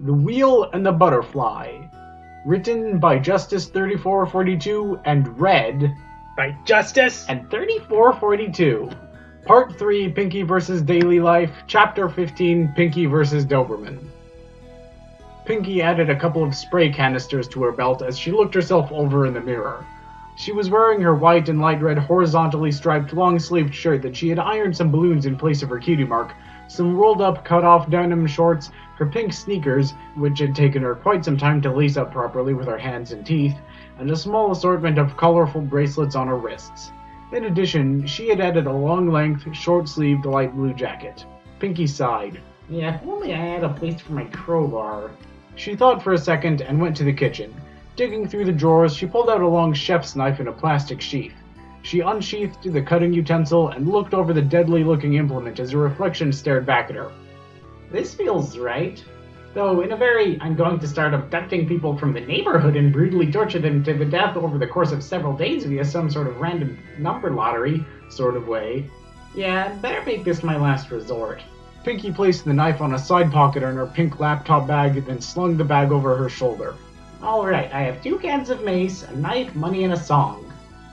The Wheel and the Butterfly. Written by Justice 3442 and read by Justice and 3442. Part 3, Pinky vs. Daily Life. Chapter 15, Pinky vs. Doberman. Pinky added a couple of spray canisters to her belt as she looked herself over in the mirror. She was wearing her white and light red horizontally striped long-sleeved shirt that she had ironed some balloons in place of her cutie mark, some rolled-up cut-off denim shorts, her pink sneakers, which had taken her quite some time to lace up properly with her hands and teeth, and a small assortment of colorful bracelets on her wrists. In addition, she had added a long-length, short-sleeved light blue jacket. Pinky sighed. Yeah, if only I had a place for my crowbar. She thought for a second and went to the kitchen. Digging through the drawers, she pulled out a long chef's knife in a plastic sheath. She unsheathed the cutting utensil and looked over the deadly-looking implement as a reflection stared back at her. This feels right. Though, in a very, I'm going to start abducting people from the neighborhood and brutally torture them to the death over the course of several days via some sort of random number lottery sort of way. Yeah, better make this my last resort. Pinky placed the knife on a side pocket in her pink laptop bag, then slung the bag over her shoulder. Alright, I have 2 cans of mace, a knife, money, and a song.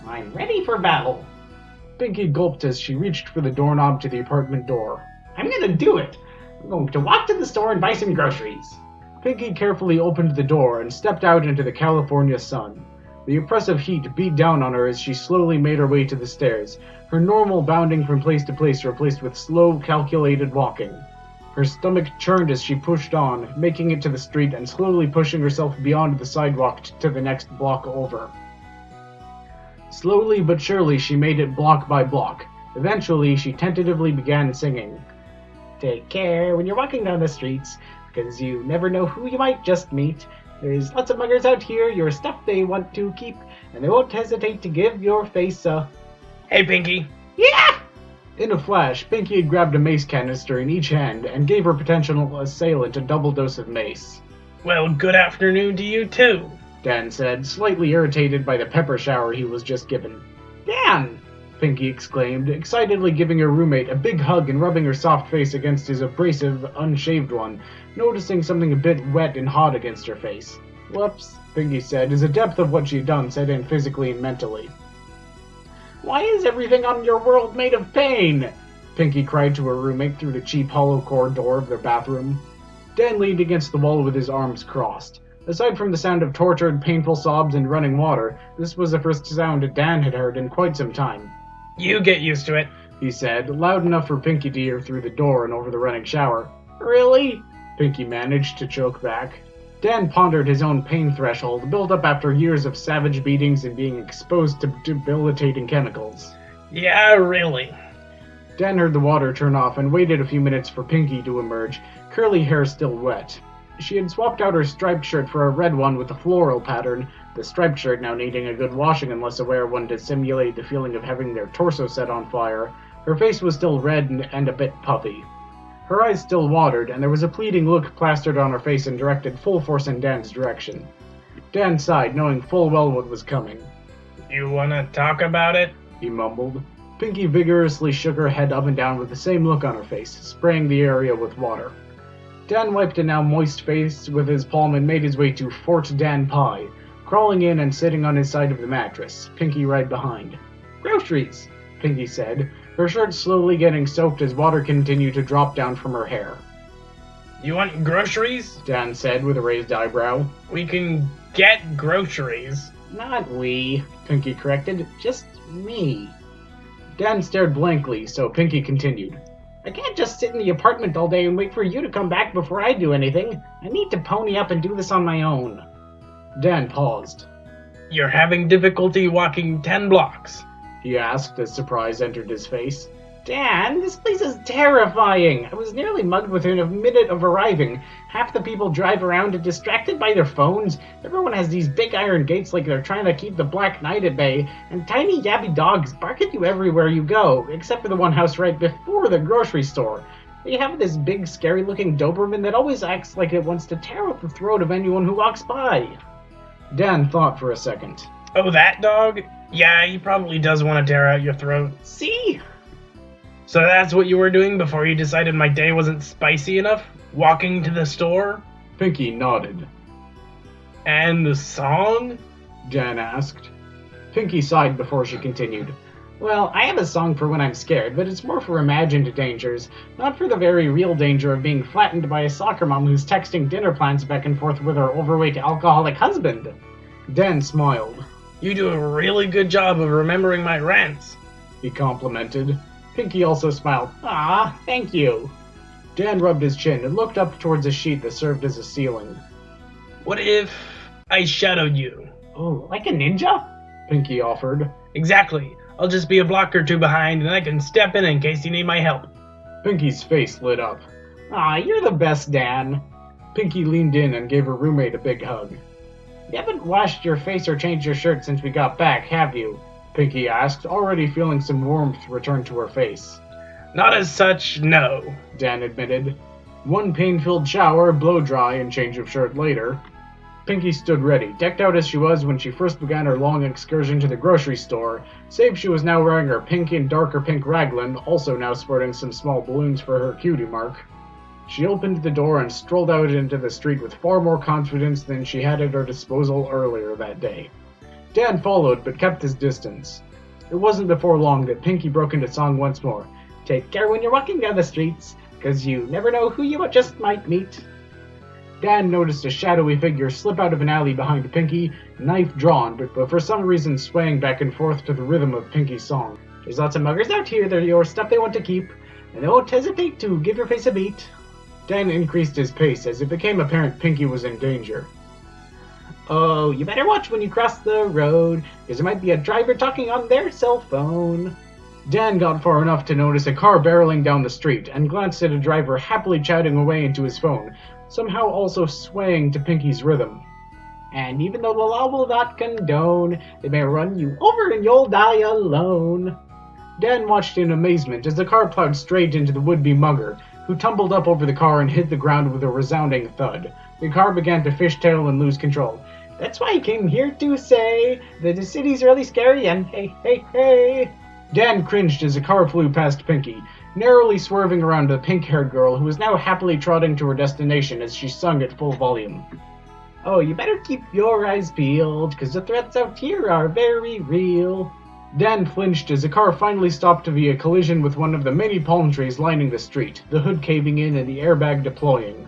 I'm ready for battle. Pinky gulped as she reached for the doorknob to the apartment door. I'm gonna do it! I'm going to walk to the store and buy some groceries. Pinky carefully opened the door and stepped out into the California sun. The oppressive heat beat down on her as she slowly made her way to the stairs, her normal bounding from place to place replaced with slow, calculated walking. Her stomach churned as she pushed on, making it to the street and slowly pushing herself beyond the sidewalk to the next block over. Slowly but surely she made it block by block. Eventually, she tentatively began singing. Take care when you're walking down the streets, because you never know who you might just meet. There's lots of muggers out here, your stuff they want to keep, and they won't hesitate to give your face a... Hey, Pinky. Yeah! In a flash, Pinky had grabbed a mace canister in each hand and gave her potential assailant a double dose of mace. Well, good afternoon to you, too, Dan said, slightly irritated by the pepper shower he was just given. Dan! Pinky exclaimed, excitedly giving her roommate a big hug and rubbing her soft face against his abrasive, unshaved one, noticing something a bit wet and hot against her face. Whoops, Pinky said, as the depth of what she'd done set in physically and mentally. Why is everything on your world made of pain? Pinky cried to her roommate through the cheap hollow core door of their bathroom. Dan leaned against the wall with his arms crossed. Aside from the sound of tortured, painful sobs and running water, this was the first sound Dan had heard in quite some time. You get used to it, he said, loud enough for Pinky to hear through the door and over the running shower. Really? Pinky managed to choke back. Dan pondered his own pain threshold, built up after years of savage beatings and being exposed to debilitating chemicals. Yeah, really. Dan heard the water turn off and waited a few minutes for Pinky to emerge, curly hair still wet. She had swapped out her striped shirt for a red one with a floral pattern, the striped shirt now needing a good washing unless I wear one to simulate the feeling of having their torso set on fire. Her face was still red and a bit puffy. Her eyes still watered, and there was a pleading look plastered on her face and directed full force in Dan's direction. Dan sighed, knowing full well what was coming. You wanna talk about it? He mumbled. Pinky vigorously shook her head up and down with the same look on her face, spraying the area with water. Dan wiped a now moist face with his palm and made his way to Fort Dan Pie, crawling in and sitting on his side of the mattress, Pinky right behind. Groceries, Pinky said, her shirt slowly getting soaked as water continued to drop down from her hair. You want groceries? Dan said with a raised eyebrow. We can get groceries. Not we, Pinky corrected, just me. Dan stared blankly, so Pinky continued. I can't just sit in the apartment all day and wait for you to come back before I do anything. I need to pony up and do this on my own. Dan paused. You're having difficulty walking 10 blocks? He asked as surprise entered his face. Dan, this place is terrifying. I was nearly mugged within a minute of arriving. Half the people drive around distracted by their phones. Everyone has these big iron gates like they're trying to keep the Black Knight at bay. And tiny yabby dogs bark at you everywhere you go, except for the one house right before the grocery store. They have this big, scary-looking Doberman that always acts like it wants to tear out the throat of anyone who walks by. Dan thought for a second. Oh, that dog? Yeah, he probably does want to tear out your throat. See? So that's what you were doing before you decided my day wasn't spicy enough? Walking to the store? Pinky nodded. And the song? Dan asked. Pinky sighed before she continued. Well, I have a song for when I'm scared, but it's more for imagined dangers, not for the very real danger of being flattened by a soccer mom who's texting dinner plans back and forth with her overweight alcoholic husband. Dan smiled. You do a really good job of remembering my rants, he complimented. Pinky also smiled. Ah, thank you. Dan rubbed his chin and looked up towards a sheet that served as a ceiling. What if I shadowed you? Oh, like a ninja? Pinky offered. Exactly. I'll just be a block or two behind, and I can step in case you need my help. Pinky's face lit up. Aw, you're the best, Dan. Pinky leaned in and gave her roommate a big hug. You haven't washed your face or changed your shirt since we got back, have you? Pinky asked, already feeling some warmth return to her face. Not as such, no, Dan admitted. One pain-filled shower, blow-dry, and change of shirt later. Pinky stood ready, decked out as she was when she first began her long excursion to the grocery store, save she was now wearing her pink and darker pink raglan, also now sporting some small balloons for her cutie mark. She opened the door and strolled out into the street with far more confidence than she had at her disposal earlier that day. Dan followed, but kept his distance. It wasn't before long that Pinky broke into song once more. Take care when you're walking down the streets, 'cause you never know who you just might meet. Dan noticed a shadowy figure slip out of an alley behind Pinky, knife drawn, but for some reason swaying back and forth to the rhythm of Pinky's song. There's lots of muggers out here, they're your stuff they want to keep, and they won't hesitate to give your face a beat. Dan increased his pace as it became apparent Pinky was in danger. Oh, you better watch when you cross the road, because there might be a driver talking on their cell phone. Dan got far enough to notice a car barreling down the street, and glanced at a driver happily chatting away into his phone, somehow also swaying to Pinky's rhythm. And even though the law will not condone, they may run you over and you'll die alone. Dan watched in amazement as the car plowed straight into the would-be mugger, who tumbled up over the car and hit the ground with a resounding thud. The car began to fishtail and lose control. That's why I came here to say that the city's really scary and hey, hey, hey. Dan cringed as the car flew past Pinky, narrowly swerving around the pink-haired girl who was now happily trotting to her destination as she sung at full volume. Oh, you better keep your eyes peeled, 'cause the threats out here are very real. Dan flinched as the car finally stopped via collision with one of the many palm trees lining the street, the hood caving in and the airbag deploying.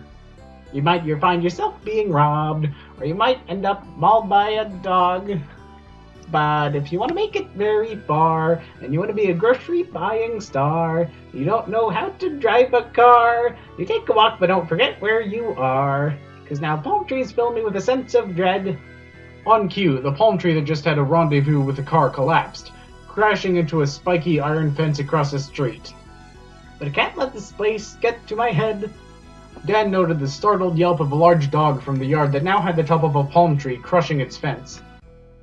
You might find yourself being robbed, or you might end up mauled by a dog. But if you want to make it very far, and you want to be a grocery buying star, you don't know how to drive a car, you take a walk but don't forget where you are. 'Cause now palm trees fill me with a sense of dread. On cue, the palm tree that just had a rendezvous with the car collapsed, crashing into a spiky iron fence across the street. But I can't let this place get to my head. Dan noted the startled yelp of a large dog from the yard that now had the top of a palm tree crushing its fence.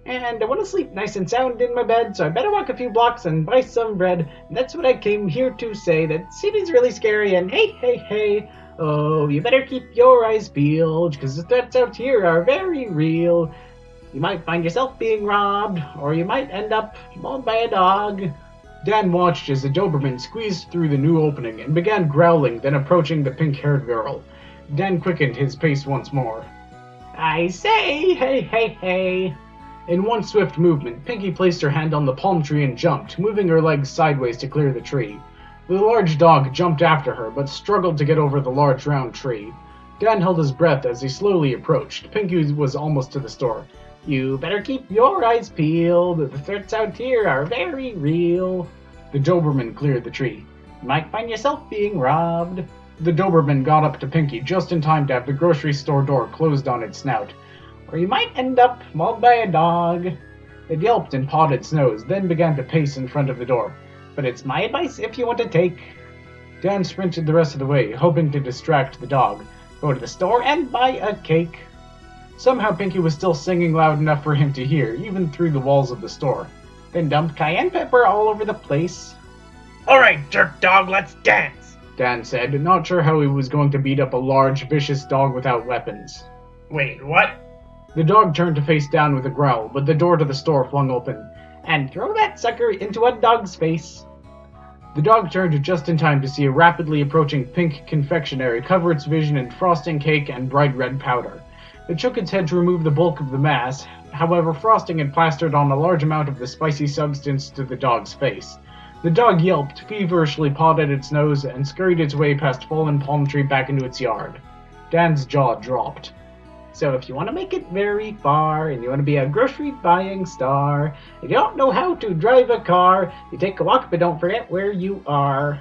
And I want to sleep nice and sound in my bed, so I better walk a few blocks and buy some bread. And that's what I came here to say, that city's really scary and hey, hey, hey. Oh, you better keep your eyes peeled, 'cause the threats out here are very real. You might find yourself being robbed, or you might end up mauled by a dog. Dan watched as the Doberman squeezed through the new opening and began growling, then approaching the pink-haired girl. Dan quickened his pace once more. I say, hey, hey, hey. In one swift movement, Pinky placed her hand on the palm tree and jumped, moving her legs sideways to clear the tree. The large dog jumped after her, but struggled to get over the large round tree. Dan held his breath as he slowly approached. Pinky was almost to the store. You better keep your eyes peeled. The threats out here are very real. The Doberman cleared the tree. You might find yourself being robbed. The Doberman got up to Pinky just in time to have the grocery store door closed on its snout. Or you might end up mauled by a dog. It yelped and pawed its nose, then began to pace in front of the door. But it's my advice if you want to take. Dan sprinted the rest of the way, hoping to distract the dog. Go to the store and buy a cake. Somehow Pinky was still singing loud enough for him to hear, even through the walls of the store. Then dumped cayenne pepper all over the place. All right, jerk dog, let's dance, Dan said, not sure how he was going to beat up a large, vicious dog without weapons. Wait, what? The dog turned to face down with a growl, but the door to the store flung open. And throw that sucker into a dog's face. The dog turned just in time to see a rapidly approaching pink confectionery cover its vision in frosting cake and bright red powder. It shook its head to remove the bulk of the mass, however frosting had plastered on a large amount of the spicy substance to the dog's face. The dog yelped, feverishly pawed at its nose, and scurried its way past fallen palm tree back into its yard. Dan's jaw dropped. So if you want to make it very far, and you want to be a grocery buying star, and you don't know how to drive a car, you take a walk but don't forget where you are.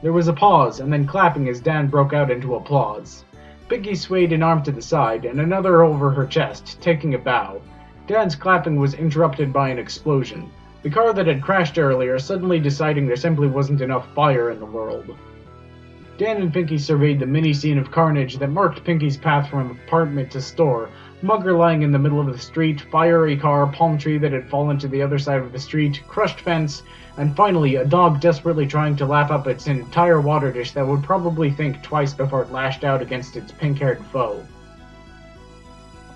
There was a pause, and then clapping as Dan broke out into applause. Piggy swayed an arm to the side, and another over her chest, taking a bow. Dan's clapping was interrupted by an explosion. The car that had crashed earlier suddenly deciding there simply wasn't enough fire in the world. Dan and Pinky surveyed the mini-scene of carnage that marked Pinky's path from apartment to store. Mugger lying in the middle of the street, fiery car, palm tree that had fallen to the other side of the street, crushed fence, and finally a dog desperately trying to lap up its entire water dish that would probably think twice before it lashed out against its pink-haired foe.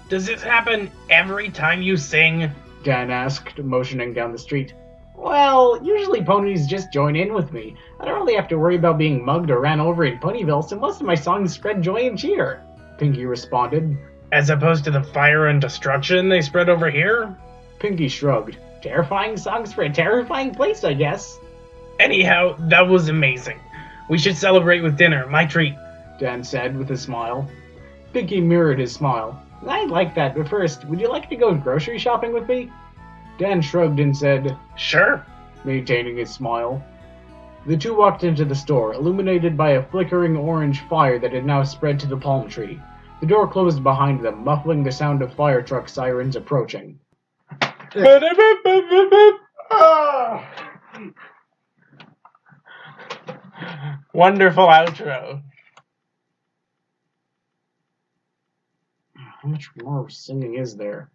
Does this happen every time you sing? Dan asked, motioning down the street. Well, usually ponies just join in with me. I don't really have to worry about being mugged or ran over in Ponyville, so most of my songs spread joy and cheer, Pinky responded. As opposed to the fire and destruction they spread over here? Pinky shrugged. Terrifying songs for a terrifying place, I guess. Anyhow, that was amazing. We should celebrate with dinner, my treat, Dan said with a smile. Pinky mirrored his smile. I'd like that, but first, would you like to go grocery shopping with me? Dan shrugged and said, Sure, maintaining his smile. The two walked into the store, illuminated by a flickering orange fire that had now spread to the palm tree. The door closed behind them, muffling the sound of fire truck sirens approaching. Wonderful outro. How much more singing is there?